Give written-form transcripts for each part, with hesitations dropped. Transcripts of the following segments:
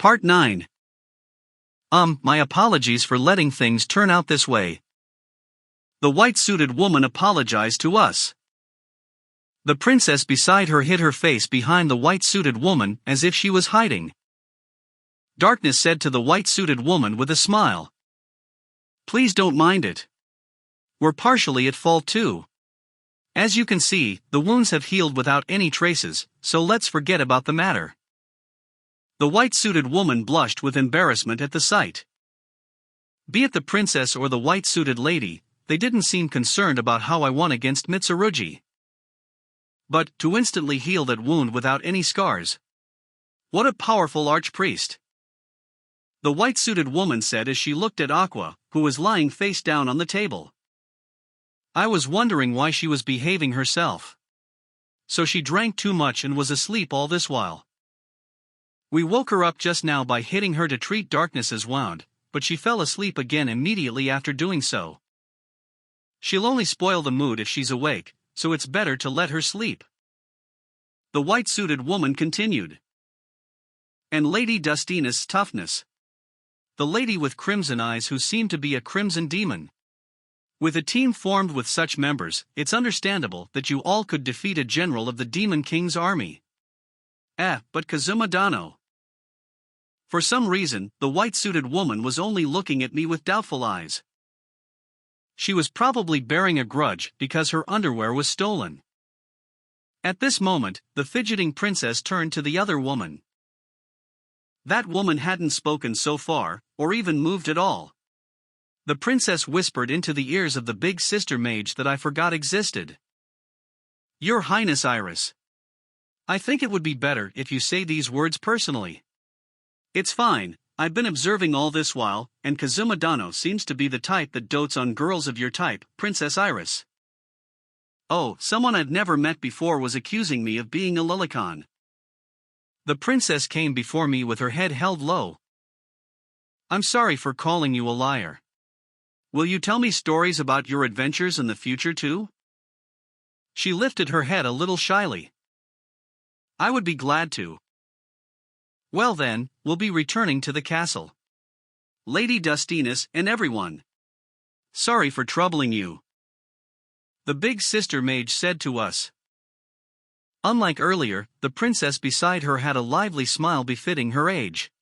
Part 9. My apologies for letting things turn out this way. The white-suited woman apologized to us. The princess beside her hid her face behind the white-suited woman as if she was hiding. Darkness said to the white-suited woman with a smile, "Please don't mind it. We're partially at fault too. As you can see, the wounds have healed without any traces, so let's forget about the matter." The white-suited woman blushed with embarrassment at the sight. Be it the princess or the white-suited lady, they didn't seem concerned about how I won against Mitsurugi. But, to instantly heal that wound without any scars. What a powerful archpriest! The white-suited woman said as she looked at Aqua, who was lying face down on the table. I was wondering why she was behaving herself. So she drank too much and was asleep all this while. We woke her up just now by hitting her to treat Darkness as wound, but she fell asleep again immediately after doing so. She'll only spoil the mood if she's awake, so it's better to let her sleep. The white-suited woman continued. And Lady Dustina's toughness. The lady with crimson eyes who seemed to be a crimson demon. With a team formed with such members, it's understandable that you all could defeat a general of the Demon King's army. But Kazuma Dano. For some reason, the white-suited woman was only looking at me with doubtful eyes. She was probably bearing a grudge because her underwear was stolen. At this moment, the fidgeting princess turned to the other woman. That woman hadn't spoken so far, or even moved at all. The princess whispered into the ears of the big sister mage that I forgot existed. Your Highness Iris. I think it would be better if you say these words personally. It's fine, I've been observing all this while, and Kazuma Dano seems to be the type that dotes on girls of your type, Princess Iris. Oh, someone I'd never met before was accusing me of being a lolicon. The princess came before me with her head held low. I'm sorry for calling you a liar. Will you tell me stories about your adventures in the future too? She lifted her head a little shyly. I would be glad to. Well then, we'll be returning to the castle. Lady Dustinus and everyone. Sorry for troubling you. The big sister mage said to us. Unlike earlier, the princess beside her had a lively smile befitting her age.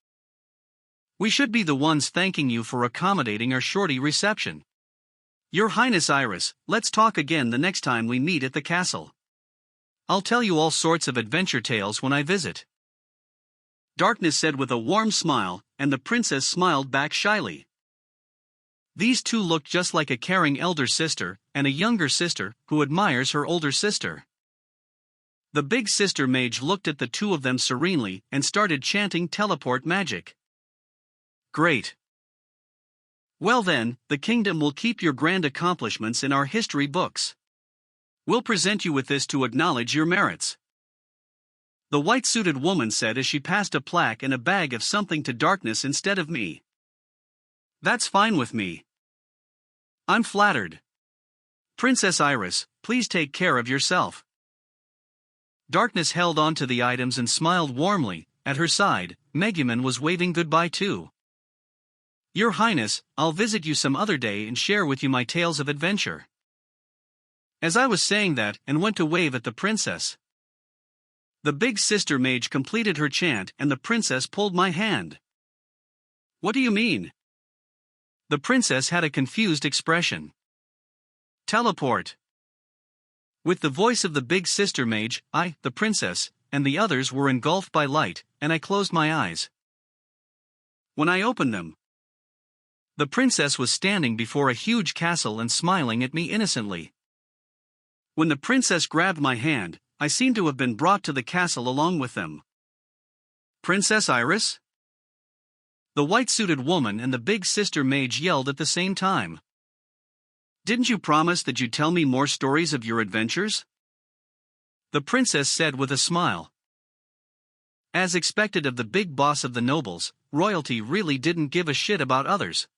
We should be the ones thanking you for accommodating our shorty reception. Your Highness Iris, let's talk again the next time we meet at the castle. I'll tell you all sorts of adventure tales when I visit. Darkness said with a warm smile, and the princess smiled back shyly. These two looked just like a caring elder sister, and a younger sister, who admires her older sister. The big sister mage looked at the two of them serenely and started chanting teleport magic. Great. Well then, the kingdom will keep your grand accomplishments in our history books. We'll present you with this to acknowledge your merits. The white-suited woman said as she passed a plaque and a bag of something to Darkness instead of me. That's fine with me. I'm flattered. Princess Iris, please take care of yourself. Darkness held on to the items and smiled warmly. At her side, Megumin was waving goodbye too. Your Highness, I'll visit you some other day and share with you my tales of adventure. As I was saying that and went to wave at the princess. The big sister mage completed her chant and the princess pulled my hand. What do you mean? The princess had a confused expression. Teleport. With the voice of the big sister mage, I, the princess, and the others were engulfed by light, and I closed my eyes. When I opened them, the princess was standing before a huge castle and smiling at me innocently. When the princess grabbed my hand, I seemed to have been brought to the castle along with them. Princess Iris? The white-suited woman and the big sister mage yelled at the same time. Didn't you promise that you'd tell me more stories of your adventures? The princess said with a smile. As expected of the big boss of the nobles, royalty really didn't give a shit about others.